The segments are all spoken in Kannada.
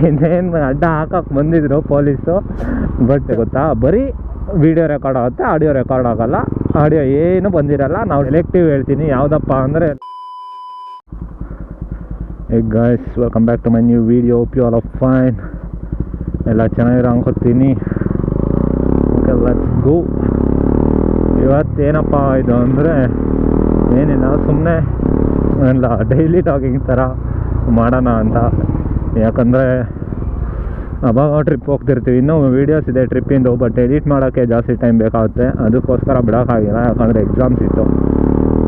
ಇನ್ನೇನು ಅಡ್ಡ ಹಾಕಕ್ಕೆ ಬಂದಿದ್ರು ಪೊಲೀಸು. ಬಟ್ ಗೊತ್ತಾ, ಬರೀ ವಿಡಿಯೋ ರೆಕಾರ್ಡ್ ಆಗುತ್ತೆ, ಆಡಿಯೋ ರೆಕಾರ್ಡ್ ಆಗೋಲ್ಲ. ಆಡಿಯೋ ಏನು ಬಂದಿರಲ್ಲ. ನಾವು ಸೆಲೆಕ್ಟಿವ್ ಹೇಳ್ತೀನಿ ಯಾವುದಪ್ಪ ಅಂದರೆ. Hey guys, welcome back to my new video. Hope you all are fine. ಎಲ್ಲ ಚೆನ್ನಾಗಿರೋ ಅನ್ಕೋತೀನಿ. Okay, let's go. ಇವತ್ತೇನಪ್ಪ ಇದು ಅಂದರೆ ಏನಿಲ್ಲ, ಸುಮ್ಮನೆ ಎಲ್ಲ ಡೈಲಿ ಟಾಕಿಂಗ್ ಥರ ಮಾಡೋಣ ಅಂತ. ಯಾಕಂದರೆ ಅವಾಗ ಟ್ರಿಪ್ ಹೋಗ್ತಿರ್ತೀವಿ, ಇನ್ನೂ ವೀಡಿಯೋಸ್ ಇದೆ ಟ್ರಿಪ್ಪಿಂದು, ಬಟ್ ಎಡಿಟ್ ಮಾಡೋಕ್ಕೆ ಜಾಸ್ತಿ ಟೈಮ್ ಬೇಕಾಗುತ್ತೆ. ಅದಕ್ಕೋಸ್ಕರ ಬಿಡೋಕ್ಕಾಗಿಲ್ಲ, ಯಾಕಂದರೆ ಎಕ್ಸಾಮ್ಸ್ ಇತ್ತು.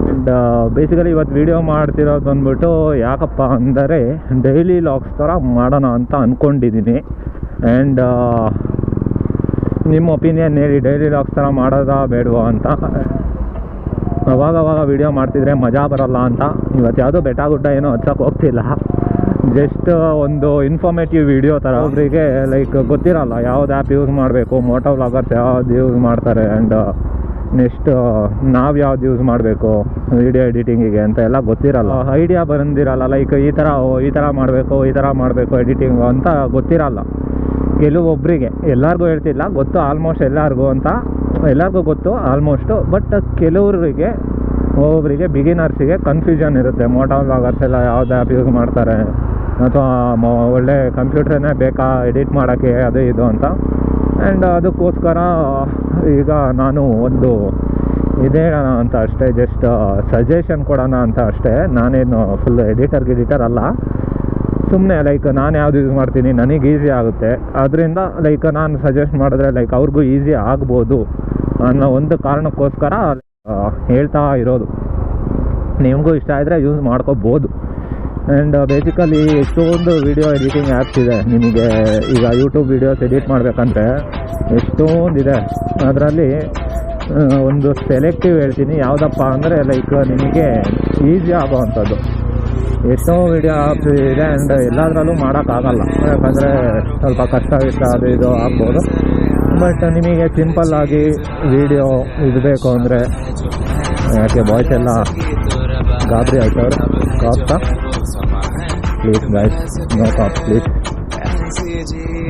ಆ್ಯಂಡ್ ಬೇಸಿಕಲಿ ಇವತ್ತು ವೀಡಿಯೋ ಮಾಡ್ತಿರೋದು ಬಂದ್ಬಿಟ್ಟು ಯಾಕಪ್ಪ ಅಂದರೆ ಡೈಲಿ ಲಾಗ್ಸ್ ಥರ ಮಾಡೋಣ ಅಂತ ಅಂದ್ಕೊಂಡಿದ್ದೀನಿ. ಆ್ಯಂಡ್ ನಿಮ್ಮ ಒಪಿನಿಯನ್ ಹೇಳಿ, ಡೈಲಿ ಲಾಗ್ಸ್ ಥರ ಮಾಡೋದಾ ಬೇಡವಾ ಅಂತ. ಅವಾಗವಾಗ ವೀಡಿಯೋ ಮಾಡ್ತಿದ್ರೆ ಮಜಾ ಬರೋಲ್ಲ ಅಂತ ಇವತ್ತು ಯಾವುದೋ ಬೆಟ್ಟ ಗುಡ್ಡ ಏನೋ ಹಚ್ಚಕ್ಕೆ ಹೋಗ್ತಿಲ್ಲ. ಜಸ್ಟ್ ಒಂದು ಇನ್ಫಾರ್ಮೇಟಿವ್ ವೀಡಿಯೋ ಥರ. ಒಬ್ಬರಿಗೆ ಲೈಕ್ ಗೊತ್ತಿರಲ್ಲ ಯಾವ್ದು ಆ್ಯಪ್ ಯೂಸ್ ಮಾಡಬೇಕು, ಮೋಟೋ ವ್ಲಾಗರ್ಸ್ ಯಾವ್ದು ಯೂಸ್ ಮಾಡ್ತಾರೆ, ಆ್ಯಂಡ್ ನೆಕ್ಸ್ಟ್ ನಾವು ಯಾವ್ದು ಯೂಸ್ ಮಾಡಬೇಕು ವೀಡಿಯೋ ಎಡಿಟಿಂಗಿಗೆ ಅಂತ ಎಲ್ಲ ಗೊತ್ತಿರಲ್ಲ. ಐಡಿಯಾ ಬಂದಿರಲ್ಲ, ಲೈಕ್ ಈ ಥರ ಮಾಡಬೇಕು ಎಡಿಟಿಂಗು ಅಂತ ಗೊತ್ತಿರಲ್ಲ ಕೆಲವೊಬ್ಬರಿಗೆ. ಎಲ್ಲರಿಗೂ ಹೇಳ್ತಿಲ್ಲ, ಗೊತ್ತು ಆಲ್ಮೋಸ್ಟ್ ಎಲ್ಲರಿಗೂ ಗೊತ್ತು ಆಲ್ಮೋಸ್ಟು. ಬಟ್ ಕೆಲವರಿಗೆ, ಒಬ್ಬೊಬ್ಬರಿಗೆ ಬಿಗಿನರ್ಸಿಗೆ ಕನ್ಫ್ಯೂಷನ್ ಇರುತ್ತೆ. ಮೋಟೋ ವ್ಲಾಗರ್ಸ್ ಎಲ್ಲ ಯಾವ್ದು ಆ್ಯಪ್ ಯೂಸ್ ಮಾಡ್ತಾರೆ, ಅಥವಾ ಒಳ್ಳೆ ಕಂಪ್ಯೂಟ್ರನ್ನೇ ಬೇಕಾ ಎಡಿಟ್ ಮಾಡೋಕ್ಕೆ, ಅದು ಇದು ಅಂತ. ಆ್ಯಂಡ್ ಅದಕ್ಕೋಸ್ಕರ ಈಗ ನಾನು ಒಂದು ಇದೇನೋಣ ಅಂತ ಅಷ್ಟೇ, ಜಸ್ಟ್ ಸಜೆಷನ್ ಕೊಡೋಣ ಅಂತ ಅಷ್ಟೇ. ನಾನೇನು ಫುಲ್ ಎಡಿಟರ್ ಅಲ್ಲ, ಸುಮ್ಮನೆ ಲೈಕ್ ನಾನು ಯಾವುದು ಯೂಸ್ ಮಾಡ್ತೀನಿ, ನನಗೆ ಈಸಿ ಆಗುತ್ತೆ, ಅದರಿಂದ ಲೈಕ್ ನಾನು ಸಜೆಸ್ಟ್ ಮಾಡಿದ್ರೆ ಲೈಕ್ ಅವ್ರಿಗೂ ಈಸಿ ಆಗ್ಬೋದು ಅನ್ನೋ ಒಂದು ಕಾರಣಕ್ಕೋಸ್ಕರ ಹೇಳ್ತಾ ಇರೋದು. ನಿಮಗೂ ಇಷ್ಟ ಆದರೆ ಯೂಸ್ ಮಾಡ್ಕೋಬೋದು. ಆ್ಯಂಡ್ ಬೇಸಿಕಲಿ ಎಷ್ಟೊಂದು ವೀಡಿಯೋ ಎಡಿಟಿಂಗ್ ಆ್ಯಪ್ಸ್ ಇದೆ ನಿಮಗೆ. ಈಗ ಯೂಟ್ಯೂಬ್ ವೀಡಿಯೋಸ್ ಎಡಿಟ್ ಮಾಡಬೇಕಂದ್ರೆ ಎಷ್ಟೊಂದಿದೆ. ಅದರಲ್ಲಿ ಒಂದು ಸೆಲೆಕ್ಟಿವ್ ಹೇಳ್ತೀನಿ ಯಾವುದಪ್ಪ ಅಂದರೆ ಲೈಕ್ ನಿಮಗೆ ಈಸಿ ಆಗೋವಂಥದ್ದು. ಎಷ್ಟೋ ವೀಡಿಯೋ ಆ್ಯಪ್ಸ್ ಇದೆ, ಆ್ಯಂಡ್ ಎಲ್ಲದರಲ್ಲೂ ಮಾಡೋಕ್ಕಾಗಲ್ಲ, ಯಾಕಂದರೆ ಸ್ವಲ್ಪ ಕಷ್ಟ ಅದು ಇದು ಆಗ್ಬೋದು. ಬಟ್ ನಿಮಗೆ ಸಿಂಪಲ್ಲಾಗಿ ವೀಡಿಯೋ ಇದು ಬೇಕು ಅಂದರೆ, ಯಾಕೆ ಬಾಯ್ಸ್ ಎಲ್ಲ ಗಾಬರಿ ಆಯ್ತವ್ರು, ಕಾಪ್ತಾ please guys, no cop please,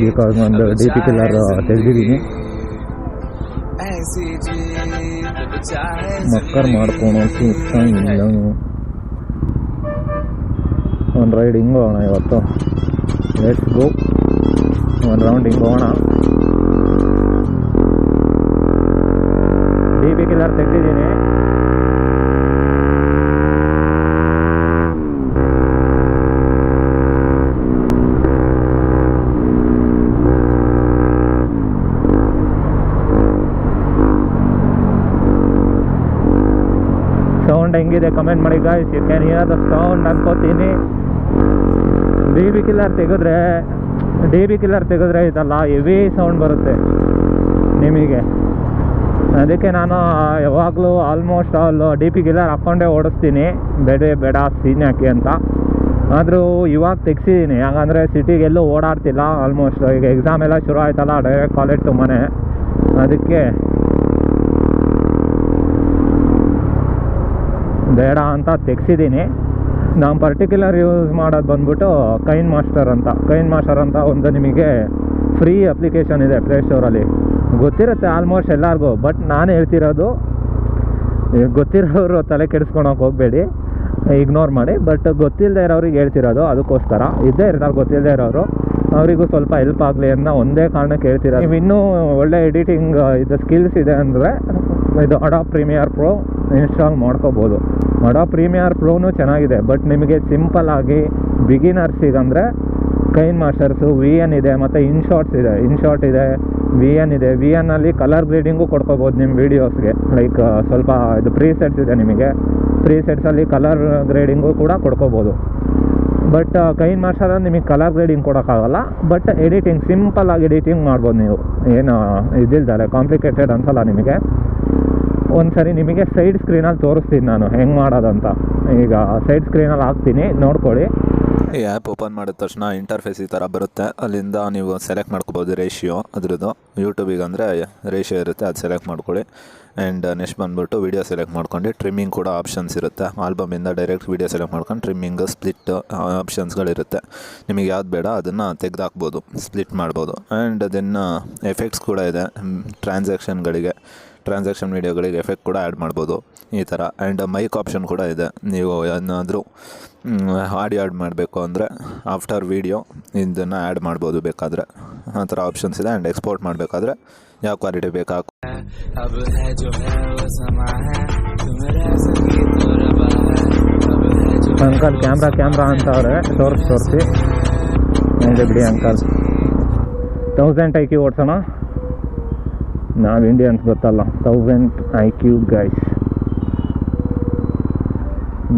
because ಒಂದು ಡಿ ಪಿ ಕಿಲ್ಲರ್ ತೆಗೆದಿದ್ದೀನಿ. ಮಕ್ಕರ್ ಮಾಡ್ಕೊಳೋಕ್ಕೆ ಇಷ್ಟ ಇಲ್ಲ. ಒಂದು ರೈಡ್ ಹಿಂಗೆ ಹೋಗೋಣ ಇವತ್ತು. ಲೆಟ್ಸ್ ಗೋ, ಒಂದು ರೌಂಡ್ ಹಿಂಗೆ ಹೋಗೋಣ. ಡಿ ಪಿ ಕಿಲ್ಲರ್ ತೆಗೆದಿದ್ದೀನಿ. ಸೌಂಡ್ ಹೆಂಗಿದೆ ಕಮೆಂಟ್ ಮಾಡಿ guys. You can hear the sound ಅನ್ಕೋತೀನಿ. ಡಿ ಬಿ ಕಿಲ್ಲರ್ ತೆಗೆದ್ರೆ ಇದಲ್ಲ ಹೆವಿ ಸೌಂಡ್ ಬರುತ್ತೆ ನಿಮಗೆ. ಅದಕ್ಕೆ ನಾನು ಯಾವಾಗಲೂ ಆಲ್ಮೋಸ್ಟ್ ಡಿ ಪಿ ಕಿಲ್ಲರ್ ಹಾಕ್ಕೊಂಡೇ ಓಡಿಸ್ತೀನಿ, ಬೇಡ ಸೀನ್ ಹಾಕಿ ಅಂತ. ಆದರೂ ಇವಾಗ ತೆಗ್ಸಿದ್ದೀನಿ, ಯಾಕಂದರೆ ಸಿಟಿಗೆಲ್ಲೂ ಓಡಾಡ್ತಿಲ್ಲ ಆಲ್ಮೋಸ್ಟ್. ಈಗ ಎಕ್ಸಾಮ್ ಎಲ್ಲ ಶುರು ಆಯ್ತಲ್ಲ, ಡೈರೆಕ್ಟ್ ಕಾಲೇಜ್ ಟು ಮನೆ, ಅದಕ್ಕೆ ಬೇಡ ಅಂತ ತೆಗ್ಸಿದ್ದೀನಿ. ನಾನು ಪರ್ಟಿಕ್ಯುಲರ್ ಯೂಸ್ ಮಾಡೋದು ಬಂದ್ಬಿಟ್ಟು ಕೈನ್ ಮಾಸ್ಟರ್ ಅಂತ ಒಂದು ನಿಮಗೆ ಫ್ರೀ ಅಪ್ಲಿಕೇಶನ್ ಇದೆ ಪ್ಲೇಸ್ಟೋರಲ್ಲಿ. ಗೊತ್ತಿರುತ್ತೆ ಆಲ್ಮೋಸ್ಟ್ ಎಲ್ಲರಿಗೂ, ಬಟ್ ನಾನು ಹೇಳ್ತಿರೋದು ಗೊತ್ತಿರೋರು ತಲೆ ಕೆಡಿಸ್ಕೊಳಕ್ಕೆ ಹೋಗಬೇಡಿ, ಇಗ್ನೋರ್ ಮಾಡಿ. ಬಟ್ ಗೊತ್ತಿಲ್ಲದೆ ಇರೋರಿಗೆ ಹೇಳ್ತಿರೋದು, ಅದಕ್ಕೋಸ್ಕರ ಇದ್ದೇ ಇರ್ತಾರೆ ಗೊತ್ತಿಲ್ಲದೆ ಇರೋರು, ಅವರಿಗೂ ಸ್ವಲ್ಪ ಹೆಲ್ಪ್ ಆಗಲಿ ಅನ್ನೋ ಒಂದೇ ಕಾರಣಕ್ಕೆ ಹೇಳ್ತಿರೋದು. ನೀವು ಇನ್ನೂ ಒಳ್ಳೆ ಎಡಿಟಿಂಗ್ ಇದು ಸ್ಕಿಲ್ಸ್ ಇದೆ ಅಂದರೆ ಇದು ಅಡಾಬ್ ಪ್ರೀಮಿಯರ್ ಪ್ರೋ ಇನ್ಸ್ಟಾಲ್ ಮಾಡ್ಕೋಬೋದು. ಅಡಾಬ್ ಪ್ರೀಮಿಯರ್ ಪ್ರೋನು ಚೆನ್ನಾಗಿದೆ, ಬಟ್ ನಿಮಗೆ ಸಿಂಪಲ್ಲಾಗಿ ಬಿಗಿನರ್ಸಿಗಂದರೆ ಕೈನ್ ಮಾಸ್ಟರ್ಸು VN ಇದೆ, ಮತ್ತು ಇನ್ಶಾಟ್ ಇದೆ, VN ಇದೆ. VNಲ್ಲಿ ಕಲರ್ ಗ್ರೇಡಿಂಗು ಕೊಡ್ಕೋಬೋದು ನಿಮ್ಮ ವೀಡಿಯೋಸ್ಗೆ. ಲೈಕ್ ಸ್ವಲ್ಪ ಇದು ಪ್ರೀಸೆಟ್ಸ್ ಇದೆ ನಿಮಗೆ, ಪ್ರೀಸೆಟ್ಸಲ್ಲಿ ಕಲರ್ ಗ್ರೇಡಿಂಗು ಕೂಡ ಕೊಡ್ಕೋಬೋದು. ಬಟ್ ಕೈನ್ ಮಾಸ್ಟರಲ್ಲಿ ನಿಮಗೆ ಕಲರ್ ಗ್ರೇಡಿಂಗ್ ಕೊಡೋಕ್ಕಾಗಲ್ಲ, ಬಟ್ ಎಡಿಟಿಂಗ್ ಸಿಂಪಲ್ಲಾಗಿ ಎಡಿಟಿಂಗ್ ಮಾಡ್ಬೋದು ನೀವು, ಏನು ಇದಿಲ್ದಾರೆ ಕಾಂಪ್ಲಿಕೇಟೆಡ್ ಅನ್ಸಲ್ಲ ನಿಮಗೆ. ಒಂದು ಸರಿ ನಿಮಗೆ ಸೈಡ್ ಸ್ಕ್ರೀನಲ್ಲಿ ತೋರಿಸ್ತೀನಿ ನಾನು ಹೆಂಗೆ ಮಾಡೋದಂತ. ಈಗ ಸೈಡ್ ಸ್ಕ್ರೀನಲ್ಲಿ ಹಾಕ್ತೀನಿ, ನೋಡ್ಕೊಳ್ಳಿ. ಈ ಆ್ಯಪ್ ಓಪನ್ ಮಾಡಿದ ತಕ್ಷಣ ಇಂಟರ್ಫೇಸ್ ಈ ಥರ ಬರುತ್ತೆ. ಅಲ್ಲಿಂದ ನೀವು ಸೆಲೆಕ್ಟ್ ಮಾಡ್ಕೋಬೋದು ರೇಷಿಯೋ ಅದ್ರದ್ದು. ಯೂಟ್ಯೂಬಿಗೆ ಅಂದರೆ ರೇಷಿಯೋ ಇರುತ್ತೆ, ಅದು ಸೆಲೆಕ್ಟ್ ಮಾಡ್ಕೊಳ್ಳಿ. ಆ್ಯಂಡ್ ನೆಕ್ಸ್ಟ್ ಬಂದುಬಿಟ್ಟು ವೀಡಿಯೋ ಸೆಲೆಕ್ಟ್ ಮಾಡ್ಕೊಂಡು ಟ್ರಿಮ್ಮಿಂಗ್ ಕೂಡ ಆಪ್ಷನ್ಸ್ ಇರುತ್ತೆ. ಆಲ್ಬಮಿಂದ ಡೈರೆಕ್ಟ್ ವೀಡಿಯೋ ಸೆಲೆಕ್ಟ್ ಮಾಡ್ಕೊಂಡು ಟ್ರಿಮ್ಮಿಂಗ್ ಸ್ಪ್ಲಿಟ್ ಆಪ್ಷನ್ಸ್ಗಳಿರುತ್ತೆ. ನಿಮಗೆ ಯಾವ್ದು ಬೇಡ ಅದನ್ನು ತೆಗೆದಾಕ್ಬೋದು, ಸ್ಪ್ಲಿಟ್ ಮಾಡ್ಬೋದು. ಆ್ಯಂಡ್ ದೆನ್ ಎಫೆಕ್ಟ್ಸ್ ಕೂಡ ಇದೆ. ಟ್ರಾನ್ಸಾಕ್ಷನ್ ವೀಡಿಯೋಗಳಿಗೆ ಎಫೆಕ್ಟ್ ಕೂಡ ಆ್ಯಡ್ ಮಾಡ್ಬೋದು ಈ ಥರ. ಆ್ಯಂಡ್ ಮೈಕ್ ಆಪ್ಷನ್ ಕೂಡ ಇದೆ. ನೀವು ಏನಾದರೂ ಆಡಿಯೋ ಆ್ಯಡ್ ಮಾಡಬೇಕು ಅಂದರೆ ಆಫ್ಟರ್ ವೀಡಿಯೋ ಇದನ್ನು ಆ್ಯಡ್ ಮಾಡ್ಬೋದು ಬೇಕಾದರೆ, ಆ ಥರ ಆಪ್ಷನ್ಸ್ ಇದೆ. ಆ್ಯಂಡ್ ಎಕ್ಸ್ಪೋರ್ಟ್ ಮಾಡಬೇಕಾದ್ರೆ ಯಾವ ಕ್ವಾಲಿಟಿ ಬೇಕಾ ಅಂಕಲ್ ಕ್ಯಾಮ್ರಾ ಅಂತವ್ರೆ ತೋರಿಸಿ ಹಂಗೆ ಬಿಡಿ ಅಂಕಲ್. 1000 IQ ಓಡಿಸೋಣ. ನಾವು ಇಂಡಿಯನ್ಸ್ ಗೊತ್ತಲ್ಲ, 1000 IQ ಗೈಸ್.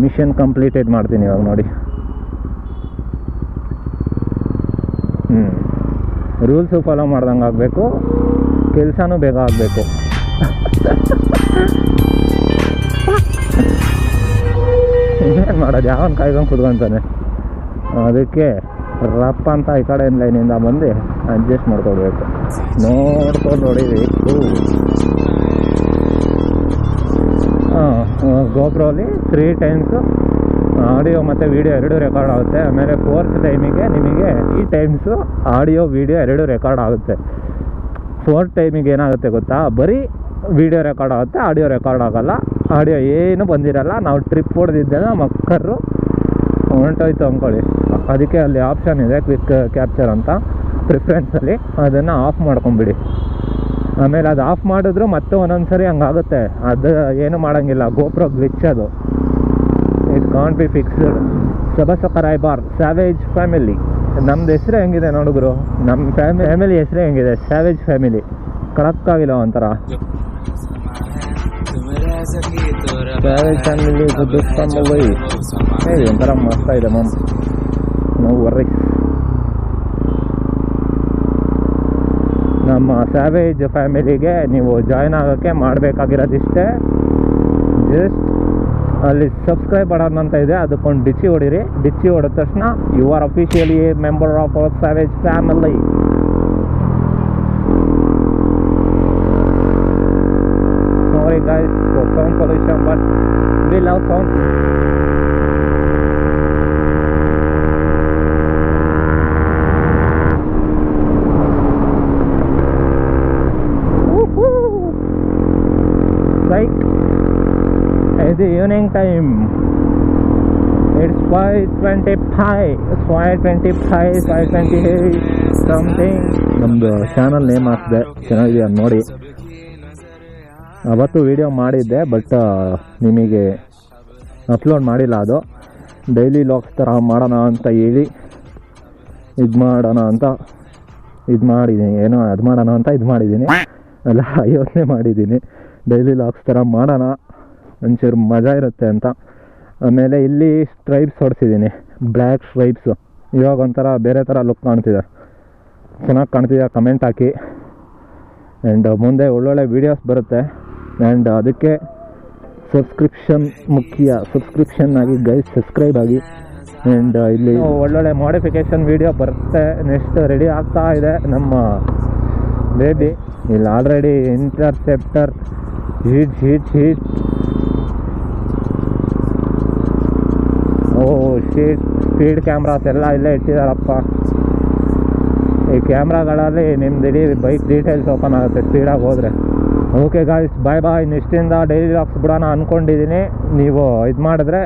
ಮಿಷನ್ ಕಂಪ್ಲೀಟೆಡ್ ಮಾಡ್ತೀನಿ ಇವಾಗ ನೋಡಿ. ರೂಲ್ಸು ಫಾಲೋ ಮಾಡ್ದಂಗೆ ಆಗಬೇಕು, ಕೆಲಸನೂ ಬೇಗ ಆಗಬೇಕು. ಇನ್ನೇನು ಮಾಡೋದು, ಯಾವನ್ ಕಾಯ್ಕೊಂಡು ಕುತ್ಕೊಂತಾನೆ. ಅದಕ್ಕೆ ರಪ್ಪ ಅಂತ ಈ ಕಡೆ ಲೈನಿಂದ ಬಂದು ಅಡ್ಜಸ್ಟ್ ಮಾಡ್ಕೊಳ್ಬೇಕು. ನೋಡ್ಕೊಂಡು ಹೊಡಿಬೇಕು. ಗೋಪ್ರೋಲಿ 3 times ಆಡಿಯೋ ಮತ್ತು ವೀಡಿಯೋ 2 ರೆಕಾರ್ಡ್ ಆಗುತ್ತೆ. ಆಮೇಲೆ 4th ಟೈಮಿಗೆ ನಿಮಗೆ 3 times ಆಡಿಯೋ ವೀಡಿಯೋ 2 ರೆಕಾರ್ಡ್ ಆಗುತ್ತೆ. 4th ಟೈಮಿಗೆ ಏನಾಗುತ್ತೆ ಗೊತ್ತಾ, ಬರೀ ವೀಡಿಯೋ ರೆಕಾರ್ಡ್ ಆಗುತ್ತೆ, ಆಡಿಯೋ ರೆಕಾರ್ಡ್ ಆಗೋಲ್ಲ. ಆಡಿಯೋ ಏನು ಬಂದಿರಲ್ಲ. ನಾವು ಟ್ರಿಪ್ ಹೊಡೆದಿದ್ದೇನೆ ಮಕ್ಕರು ಹೊಂಟೋಯ್ತು ಅಂದ್ಕೊಳ್ಳಿ. ಅದಕ್ಕೆ ಅಲ್ಲಿ ಆಪ್ಷನ್ ಇದೆ ಕ್ವಿಕ್ ಕ್ಯಾಪ್ಚರ್ ಅಂತ ಪ್ರಿಫರೆನ್ಸಲ್ಲಿ, ಅದನ್ನು ಆಫ್ ಮಾಡ್ಕೊಂಬಿಡಿ. ಆಮೇಲೆ ಅದು ಆಫ್ ಮಾಡಿದ್ರು ಮತ್ತೆ ಒಂದೊಂದು ಸರಿ ಹಂಗಾಗುತ್ತೆ. ಅದು ಏನು ಮಾಡೋಂಗಿಲ್ಲ, ಗೋಪ್ರೋ ಗ್ಲಿಚ್ ಅದು. It can't be fixed. Subscriber savage family. ನಮ್ದು ಹೆಸರು ಹೆಂಗಿದೆ ನೋಡಿದ್ರು, ನಮ್ಮ ಫ್ಯಾಮಿಲಿ ಹೆಸರು ಹೆಂಗಿದೆ, ಸ್ಯಾವೇಜ್ ಫ್ಯಾಮಿಲಿ. ಕಡಕ್ಕಾಗಿಲ್ಲ ಒಂಥರ ಸ್ಯಾವೇಜ್ ಫ್ಯಾಮಿಲಿ. ಒಂಥರ ಮಸ್ತ ಇದೆ ಮಮ್. ನಾವು ವರ್ರಿ ನಮ್ಮ ಸ್ಯಾವೇಜ್ ಫ್ಯಾಮಿಲಿಗೆ ನೀವು ಜಾಯ್ನ್ ಆಗೋಕ್ಕೆ ಮಾಡಬೇಕಾಗಿರೋದಿಷ್ಟೇ. ಜಸ್ಟ್ ಅಲ್ಲಿ ಸಬ್ಸ್ಕ್ರೈಬ್ ಬಟನ್ ಅಂತ ಇದೆ, ಅದಕ್ಕೊಂದು ಡಿಚ್ಚಿ ಹೊಡೀರಿ. ಡಿಚ್ಚಿ ಹೊಡೆದ ತಕ್ಷಣ you are officially a member of our savage family. Sorry guys for sound pollution, but we love sound. It's evening time. It's 5:28 something. ನಮ್ಮದು ಚಾನಲ್ ನೇಮ್ ಹಾಕಿದೆ, ಚೆನ್ನಾಗಿದೆ ನೋಡಿ. ಅವತ್ತು ವಿಡಿಯೋ ಮಾಡಿದ್ದೆ, ಬಟ್ ನಿಮಗೆ ಅಪ್ಲೋಡ್ ಮಾಡಿಲ್ಲ. ಅದು ಡೈಲಿ ಲಾಗ್ಸ್ ಥರ ಮಾಡೋಣ ಅಂತ ಹೇಳಿ ಇದು ಮಾಡೋಣ ಅಂತ ಇದು ಮಾಡಿದ್ದೀನಿ. ಏನೋ ಅದು ಮಾಡೋಣ ಅಂತ ಇದು ಮಾಡಿದ್ದೀನಿ, ಎಲ್ಲ ಯೋಚನೆ ಮಾಡಿದ್ದೀನಿ. ಡೈಲಿ ಲಾಗ್ಸ್ ಥರ ಮಾಡೋಣ, ಒಂಚೂರು ಮಜಾ ಇರುತ್ತೆ ಅಂತ. ಆಮೇಲೆ ಇಲ್ಲಿ ಸ್ಟ್ರೈಪ್ಸ್ ಹೊಡ್ಸಿದ್ದೀನಿ, ಬ್ಲ್ಯಾಕ್ ಸ್ಟ್ರೈಪ್ಸು. ಇವಾಗ ಒಂಥರ ಬೇರೆ ಥರ ಲುಕ್ ಕಾಣ್ತಿದೆ, ಚೆನ್ನಾಗಿ ಕಾಣ್ತಿದೆ. Comment hockey. ಆ್ಯಂಡ್ ಮುಂದೆ ಒಳ್ಳೊಳ್ಳೆ ವೀಡಿಯೋಸ್ ಬರುತ್ತೆ. ಆ್ಯಂಡ್ ಅದಕ್ಕೆ ಸಬ್ಸ್ಕ್ರಿಪ್ಷನ್ ಮುಖ್ಯ. ಸಬ್ಸ್ಕ್ರಿಪ್ಷನ್ ಆಗಿ ಗೈಸ್, ಸಬ್ಸ್ಕ್ರೈಬ್ ಆಗಿ. ಆ್ಯಂಡ್ ಇಲ್ಲಿ ಒಳ್ಳೊಳ್ಳೆ ಮಾಡಿಫಿಕೇಷನ್ ವೀಡಿಯೋ ಬರುತ್ತೆ. ನೆಕ್ಸ್ಟ್ ರೆಡಿ ಆಗ್ತಾ ಇದೆ ನಮ್ಮ ಬೇಬಿ. ಇಲ್ಲಿ already interceptor heat speed cameras ಎಲ್ಲ ಇಲ್ಲೇ ಇಟ್ಟಿದ್ದಾರಪ್ಪ. ಈ ಕ್ಯಾಮ್ರಾಗಳಲ್ಲಿ ನಿಮ್ದು ಇಡೀ ಬೈಕ್ ಡೀಟೇಲ್ಸ್ ಓಪನ್ ಆಗುತ್ತೆ ಸ್ಪೀಡಾಗಿ ಹೋದರೆ. ಓಕೆ ಗಾಯ್ಸ್, ಬಾಯ್ ಬಾಯ್. ನೆಕ್ಸ್ಟಿಂದ ಡೈಲಿ ಲಾಗ್ಸ್ ಬಿಡೋಣ ಅಂದ್ಕೊಂಡಿದ್ದೀನಿ. ನೀವು ಇದು ಮಾಡಿದ್ರೆ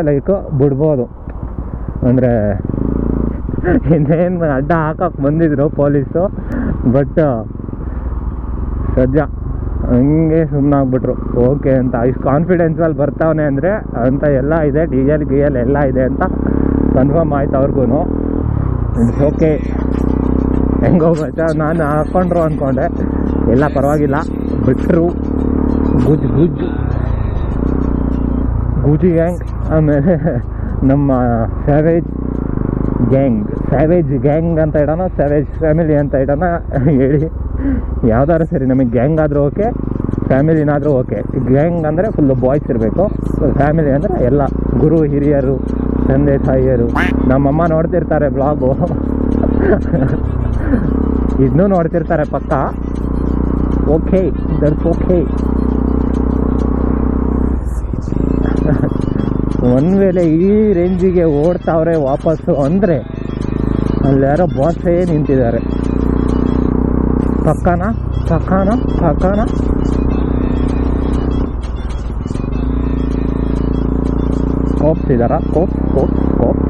ಲೈಕ್ ಬಿಡ್ಬೋದು. ಅಂದರೆ ಇನ್ನೇನು ಅಡ್ಡ ಹಾಕಕ್ಕೆ ಬಂದಿದ್ರು ಪೊಲೀಸು, ಬಟ್ ಸದ್ಯ ಹಂಗೆ ಸುಮ್ಮನಾಗ್ಬಿಟ್ರು. ಓಕೆ ಅಂತ ಇಷ್ಟು ಕಾನ್ಫಿಡೆನ್ಸಲ್ಲಿ ಬರ್ತಾವನೆ ಅಂದರೆ ಅಂತ ಎಲ್ಲ ಇದೆ, ಡಿಎಲ್ ಗಿಎಲ್ ಎಲ್ಲ ಇದೆ ಅಂತ ಕನ್ಫರ್ಮ್ ಆಯ್ತು ಅವ್ರಿಗೂ. ಇಟ್ಸ್ ಓಕೆ, ಹೆಂಗೋ ಮಚ್ಚ. ನಾನು ಹಾಕ್ಕೊಂಡ್ರು ಅಂದ್ಕೊಂಡೆ, ಎಲ್ಲ ಪರವಾಗಿಲ್ಲ, ಬಿಟ್ಟರು. ಗೂಜಿ ಗ್ಯಾಂಗ್. ಆಮೇಲೆ ನಮ್ಮ ಸ್ಯಾವೇಜ್ ಗ್ಯಾಂಗ್ ಅಂತ ಇಡೋಣ, ಸ್ಯಾವೇಜ್ ಫ್ಯಾಮಿಲಿ ಅಂತ ಇಡೋಣ ಹೇಳಿ. ಯಾವ್ದಾದ್ರು ಸರಿ, ನಮಗೆ ಗ್ಯಾಂಗ್ ಆದರೂ ಓಕೆ, ಫ್ಯಾಮಿಲಿನಾದರೂ ಓಕೆ. ಗ್ಯಾಂಗ್ ಅಂದರೆ ಫುಲ್ಲು ಬಾಯ್ಸ್ ಇರಬೇಕು, ಫ್ಯಾಮಿಲಿ ಅಂದರೆ ಎಲ್ಲ ಗುರು ಹಿರಿಯರು, ತಂದೆ ತಾಯಿಯರು. ನಮ್ಮಮ್ಮ ನೋಡ್ತಿರ್ತಾರೆ ಬ್ಲಾಗು. ಇದನ್ನೂ ನೋಡ್ತಿರ್ತಾರೆ ಪಕ್ಕ. Okay, that's okay. ಒಂದು ವೇಳೆ ಈ ರೇಂಜಿಗೆ ಓಡ್ತಾವ್ರೆ ವಾಪಸ್ಸು ಅಂದರೆ ಅಲ್ಲಿ ಯಾರೋ ಬಾಸೇ ನಿಂತಿದ್ದಾರೆ. ಪಕ್ಕನ ಪಕ್ಕನ ಪಕ್ಕನ ಕೋಪ್ಸ್ ಇದಾರ, ಕೋಪ್ಸ್ ಕೋಪ್ಸ್ ಕೋಪ್ಸ್.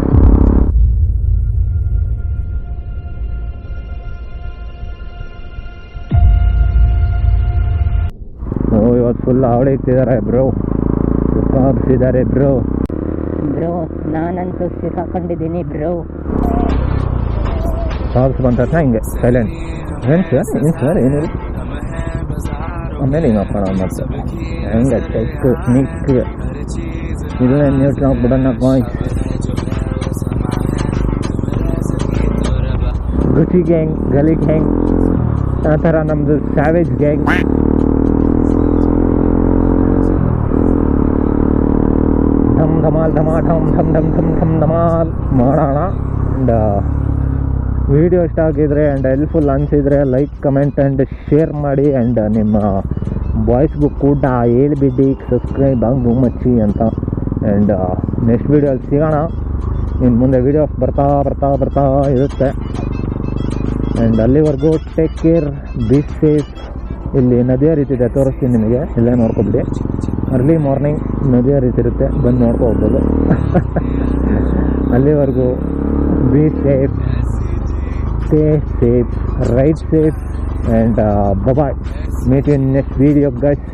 ಇವತ್ತು ಫುಲ್ ಅವಳಿ ಇಟ್ಟಿದ್ದಾರೆ ಬ್ರೋ, ಕಾಪ್ಸಿದ್ದಾರೆ ಬ್ರೋ. ಬ್ರೋ ನಾನಂತೂ ಸಿಕ್ಕಾಕೊಂಡಿದ್ದೀನಿ ಬ್ರೋ. ಕಾಪ್ಸ್ ಬಂದ ತಕ್ಷಣ ಹಿಂಗೆ ಸೈಲೆಂಟ್. ಏನು ಸರ್ ಏನಿಲ್ಲ. ಆಮೇಲೆ ಹಿಂಗೆ ಹಾಕೋಣ ಮತ್ತೆ ಹೆಂಗೆ ಚೆಕ್ ನಿಕ್ ಇದನ್ನ ನ್ಯೂಟ್ ನಾವು ಬಿಡೋಣ. ಗುಚಿ ಗ್ಯಾಂಗ್, ಗಲಿ ಗ್ಯಾಂಗ್, ಆ ಥರ ನಮ್ಮದು ಸ್ಯಾವೇಜ್ ಗ್ಯಾಂಗ್. ಧಮ್ ಧಮಾಲ್ ಧಮಾಢಮ್ ಧಮ್ ಧಮ್ ಧಮ್ ಧಮ್ ಧಮಾಲ್ ಮಾಡೋಣ. ಆ್ಯಂಡ್ ವಿಡಿಯೋ ಇಷ್ಟ ಆಗಿದ್ರೆ ಆ್ಯಂಡ್ ಹೆಲ್ಪ್ಫುಲ್ ಅನಿಸಿದರೆ ಲೈಕ್, ಕಮೆಂಟ್ ಆ್ಯಂಡ್ ಶೇರ್ ಮಾಡಿ. ಆ್ಯಂಡ್ ನಿಮ್ಮ ಬಾಯ್ಸ್ಗೂ ಕೂಡ ಹೇಳ್ಬಿಡಿ ಸಬ್ಸ್ಕ್ರೈಬ್ ಆಗು ಮಚ್ಚಿ ಅಂತ. ಆ್ಯಂಡ್ ನೆಕ್ಸ್ಟ್ ವೀಡಿಯೋಲ್ಲಿ ಸಿಗೋಣ. ಇನ್ನು ಮುಂದೆ ವೀಡಿಯೋಸ್ ಬರ್ತಾ ಇರುತ್ತೆ. ಆ್ಯಂಡ್ ಅಲ್ಲಿವರೆಗೂ ಟೇಕ್ ಕೇರ್, ಬಿ ಸೇಫ್. ಇಲ್ಲಿ ನದಿಯ ರೀತಿ ಇದೆ, ತೋರಿಸ್ತೀನಿ ನಿಮಗೆ, ಇಲ್ಲೇ ನೋಡ್ಕೊಬಿಡಿ. ಅರ್ಲಿ ಮಾರ್ನಿಂಗ್ ನದಿಯ ರೀತಿ ಇರುತ್ತೆ, ಬಂದು ನೋಡ್ಕೋಬೋದು. ಅಲ್ಲಿವರೆಗೂ be safe, stay safe, ride safe, and bye. Meet in next video guys.